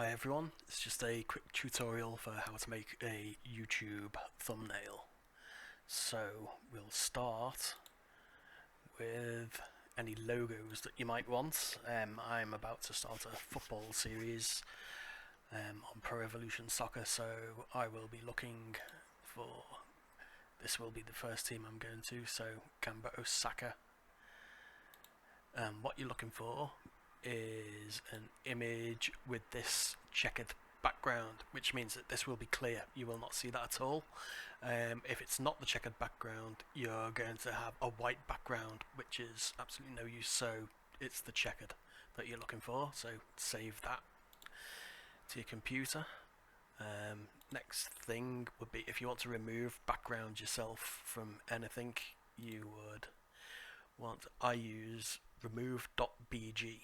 Hi everyone, it's just a quick tutorial for how to make a YouTube thumbnail. So we'll start with any logos that you might want. I'm about to start a football series on Pro Evolution Soccer, so I will be looking for, this will be the first team I'm going to, so Gamba Osaka. What you're looking for is an image with this checkered background, which means that this will be clear. You will not see that at all. If it's not the checkered background, you're going to have a white background, which is absolutely no use, so it's the checkered that you're looking for. So save that to your computer. Next thing would be, if you want to remove background yourself from anything, you would want, I use remove.bg.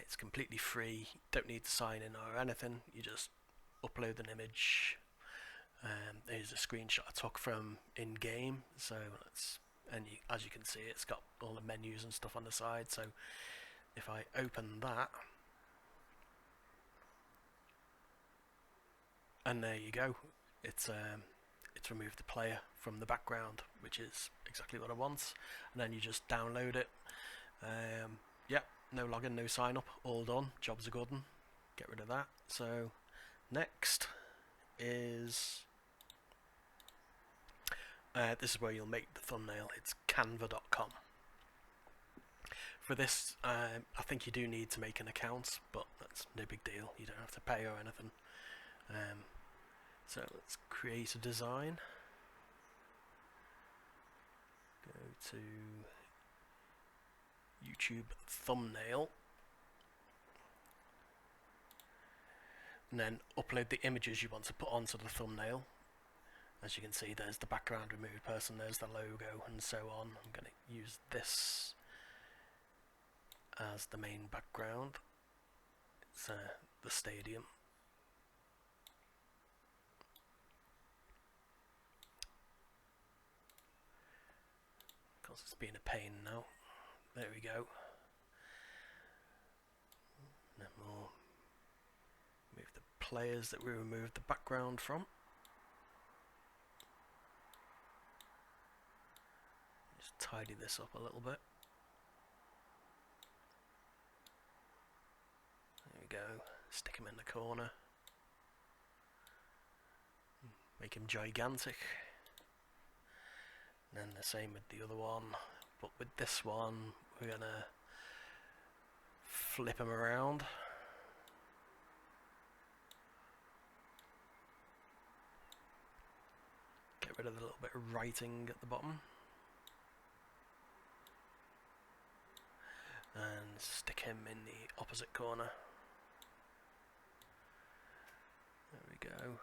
It's completely free, don't need to sign in or anything, you just upload an image. Here's a screenshot I took from in-game, so as you can see, it's got all the menus and stuff on the side. So if I open that, and there you go, it's removed the player from the background, which is exactly what I want. And then you just download it. Yep, no login, no sign up, all done, jobs are good. Get rid of that. So next is this is where you'll make the thumbnail. It's canva.com. For this, I think you do need to make an account, but that's no big deal, you don't have to pay or anything. So let's create a design. Go to YouTube thumbnail, and then upload the images you want to put onto the thumbnail. As you can see, there's the background removed person, there's the logo, and so on. I'm going to use this as the main background. It's the stadium. Of course, it's being a pain now. There we go. Then we'll move the players that we removed the background from. Just tidy this up a little bit. There we go. Stick him in the corner. Make him gigantic. And then the same with the other one. But with this one, we're going to flip him around. Get rid of the little bit of writing at the bottom. And stick him in the opposite corner. There we go.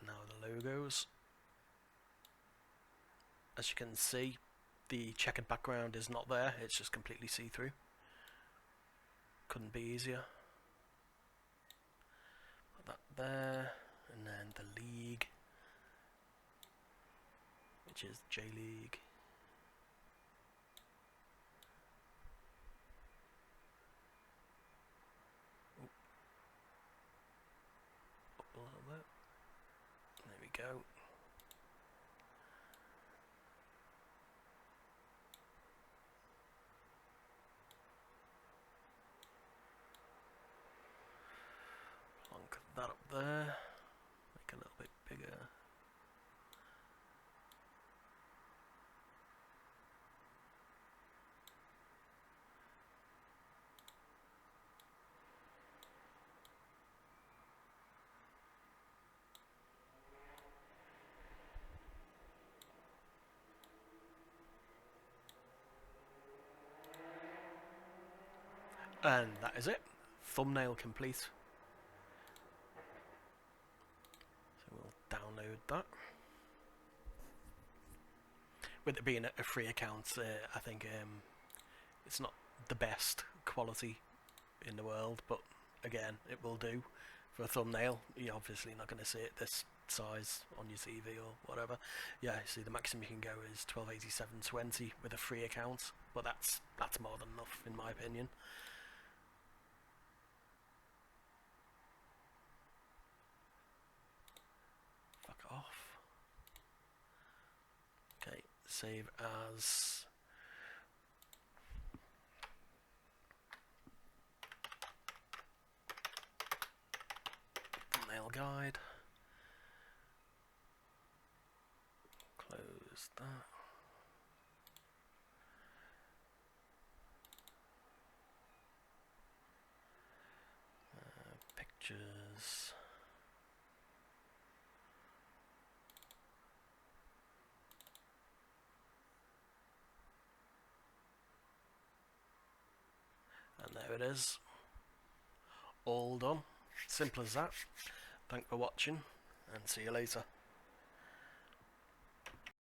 And now the logos. As you can see, the checkered background is not there, it's just completely see-through. Couldn't be easier. Put that there, and then the league, which is J-League. Up a little bit. There we go. Plonk that up there. Make it a little bit bigger. And that is it. Thumbnail complete. So we'll download that. With it being a free account, I think it's not the best quality in the world, but again, it will do for a thumbnail. You're obviously not going to see it this size on your TV or whatever. Yeah, see, the maximum you can go is 1280 720 with a free account, but that's more than enough. in my opinion. Fuck off. Okay, save as thumbnail guide. Close that. Pictures. And there it is. All done. Simple as that. Thanks for watching and see you later.